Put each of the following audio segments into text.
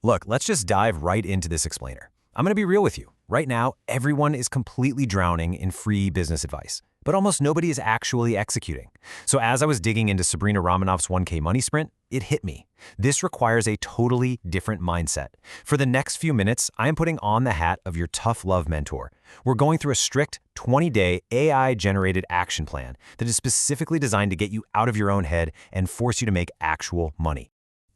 Look, let's just dive right into this explainer. I'm going to be real with you. Right now, everyone is completely drowning in free business advice, but almost nobody is actually executing. So as I was digging into Sabrina Romanoff's 1K Money Sprint, it hit me. This requires a totally different mindset. For the next few minutes, I am putting on the hat of your tough love mentor. We're going through a strict 20-day AI-generated action plan that is specifically designed to get you out of your own head and force you to make actual money.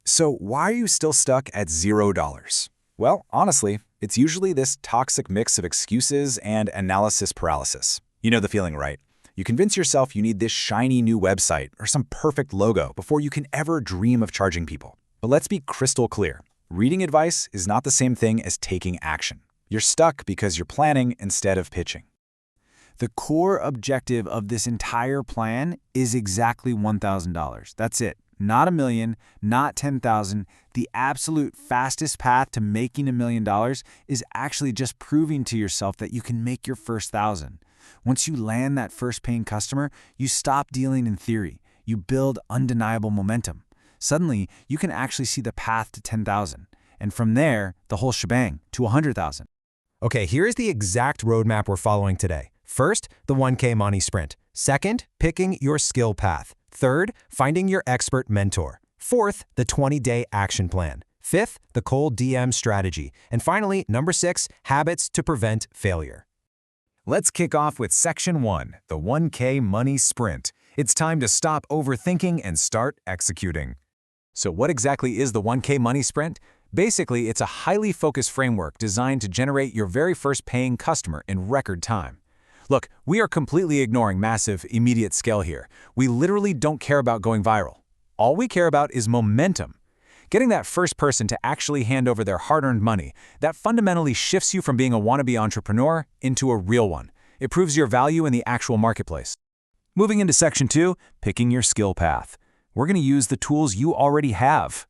So why are you still stuck at $0? Well, honestly, it's usually this toxic mix of excuses and analysis paralysis. You know the feeling, right? You convince yourself you need this shiny new website or some perfect logo before you can ever dream of charging people. But let's be crystal clear. Reading advice is not the same thing as taking action. You're stuck because you're planning instead of pitching. The core objective of this entire plan is exactly $1,000. That's it. Not $1 million, not $10,000. The absolute fastest path to making $1 million is actually just proving to yourself that you can make your first $1,000. Once you land that first paying customer, you stop dealing in theory. You build undeniable momentum. Suddenly, you can actually see the path to $10,000. And from there, the whole shebang to $100,000. Okay, here's the exact roadmap we're following today. First, the 1K Money Sprint. Second, picking your skill path. Third, finding your expert mentor. Fourth, the 20-day action plan. Fifth, the cold DM strategy. And finally, number 6, habits to prevent failure. Let's kick off with Section 1, the 1K Money Sprint. It's time to stop overthinking and start executing. So what exactly is the 1K Money Sprint? Basically, it's a highly focused framework designed to generate your very first paying customer in record time. Look, we are completely ignoring massive, immediate scale here. We literally don't care about going viral. All we care about is momentum. Getting that first person to actually hand over their hard-earned money, that fundamentally shifts you from being a wannabe entrepreneur into a real one. It proves your value in the actual marketplace. Moving into Section 2, picking your skill path. We're going to use the tools you already have.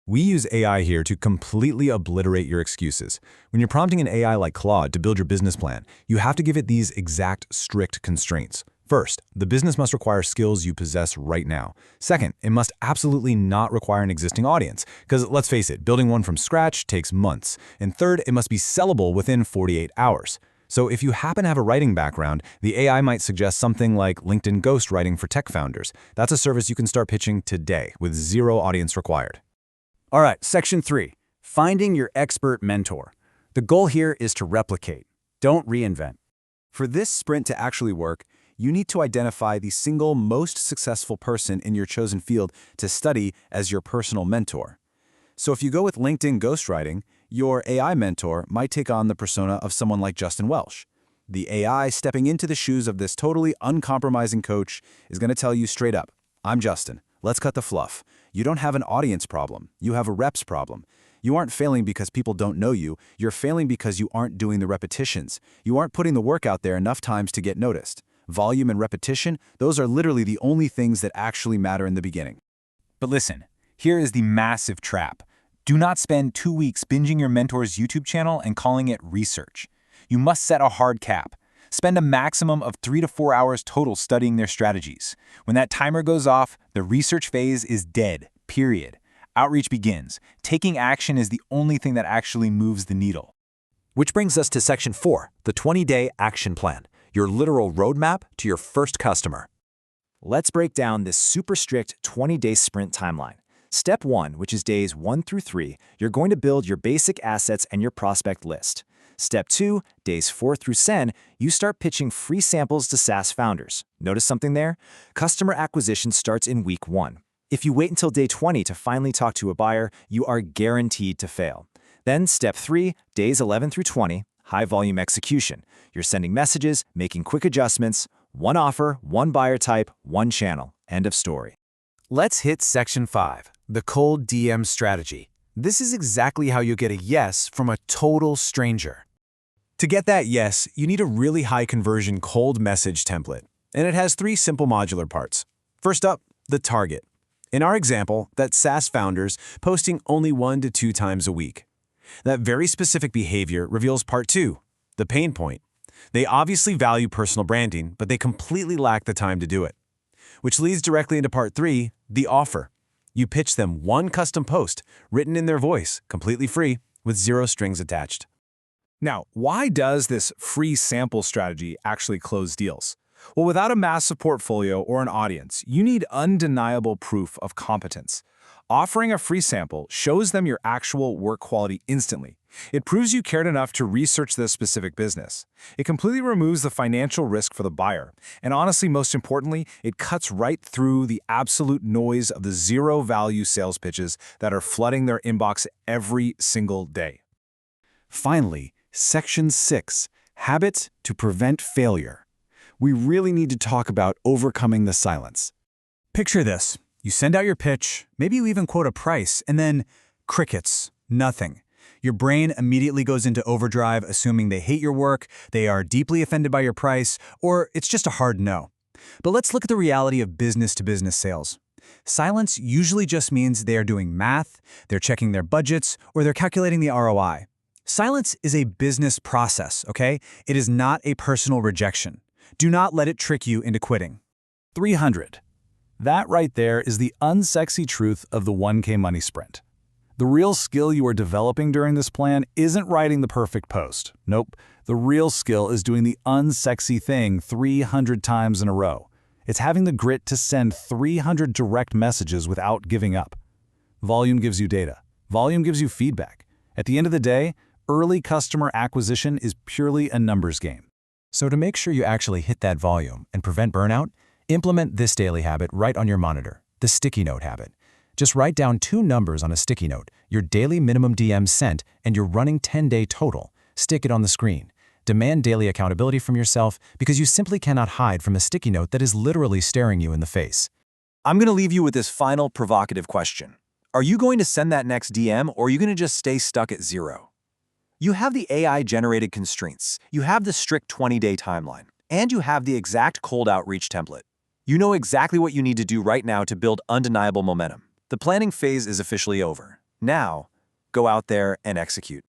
We use AI here to completely obliterate your excuses. When you're prompting an AI like Claude to build your business plan, you have to give it these exact strict constraints. First, the business must require skills you possess right now. Second, it must absolutely not require an existing audience, because let's face it, building one from scratch takes months. And third, it must be sellable within 48 hours. So if you happen to have a writing background, the AI might suggest something like LinkedIn ghostwriting for tech founders. That's a service you can start pitching today with 0 audience required. All right, Section 3, finding your expert mentor. The goal here is to replicate, don't reinvent. For this sprint to actually work, you need to identify the single most successful person in your chosen field to study as your personal mentor. So if you go with LinkedIn ghostwriting, your AI mentor might take on the persona of someone like Justin Welsh. The AI stepping into the shoes of this totally uncompromising coach is going to tell you straight up, I'm Justin. Let's cut the fluff. You don't have an audience problem. You have a reps problem. You aren't failing because people don't know you. You're failing because you aren't doing the repetitions. You aren't putting the work out there enough times to get noticed. Volume and repetition, those are literally the only things that actually matter in the beginning. But listen, here is the massive trap. Do not spend 2 weeks binging your mentor's YouTube channel and calling it research. You must set a hard cap. Spend a maximum of 3 to 4 hours total studying their strategies. When that timer goes off, the research phase is dead, period. Outreach begins. Taking action is the only thing that actually moves the needle. Which brings us to Section 4, the 20-day action plan, your literal roadmap to your first customer. Let's break down this super strict 20-day sprint timeline. Step 1, which is days 1 through 3, you're going to build your basic assets and your prospect list. Step 2, days 4 through 10, you start pitching free samples to SaaS founders. Notice something there? Customer acquisition starts in week 1. If you wait until day 20 to finally talk to a buyer, you are guaranteed to fail. Then step 3, days 11 through 20, high volume execution. You're sending messages, making quick adjustments, one offer, one buyer type, one channel. End of story. Let's hit Section 5, the cold DM strategy. This is exactly how you get a yes from a total stranger. To get that yes, you need a really high conversion cold message template, and it has 3 simple modular parts. First up, the target. In our example, that's SaaS founders posting only 1 to 2 times a week. That very specific behavior reveals part 2, the pain point. They obviously value personal branding, but they completely lack the time to do it. Which leads directly into part 3, the offer. You pitch them one custom post, written in their voice, completely free, with zero strings attached. Now, why does this free sample strategy actually close deals? Well, without a massive portfolio or an audience, you need undeniable proof of competence. Offering a free sample shows them your actual work quality instantly. It proves you cared enough to research this specific business. It completely removes the financial risk for the buyer. And honestly, most importantly, it cuts right through the absolute noise of the zero-value sales pitches that are flooding their inbox every single day. Finally, Section 6, Habits to Prevent Failure. We really need to talk about overcoming the silence. Picture this. You send out your pitch, maybe you even quote a price, and then crickets, nothing. Your brain immediately goes into overdrive, assuming they hate your work, they are deeply offended by your price, or it's just a hard no. But let's look at the reality of business-to-business sales. Silence usually just means they are doing math, they're checking their budgets, or they're calculating the ROI. Silence is a business process, okay? It is not a personal rejection. Do not let it trick you into quitting. 300. That right there is the unsexy truth of the 1K money sprint. The real skill you are developing during this plan isn't writing the perfect post. Nope. The real skill is doing the unsexy thing 300 times in a row. It's having the grit to send 300 direct messages without giving up. Volume gives you data. Volume gives you feedback. At the end of the day, early customer acquisition is purely a numbers game. So to make sure you actually hit that volume and prevent burnout, implement this daily habit right on your monitor, the sticky note habit. Just write down 2 numbers on a sticky note, your daily minimum DM sent, and your running 10-day total. Stick it on the screen. Demand daily accountability from yourself because you simply cannot hide from a sticky note that is literally staring you in the face. I'm going to leave you with this final provocative question. Are you going to send that next DM, or are you going to just stay stuck at 0? You have the AI-generated constraints, you have the strict 20-day timeline, and you have the exact cold outreach template. You know exactly what you need to do right now to build undeniable momentum. The planning phase is officially over. Now, go out there and execute.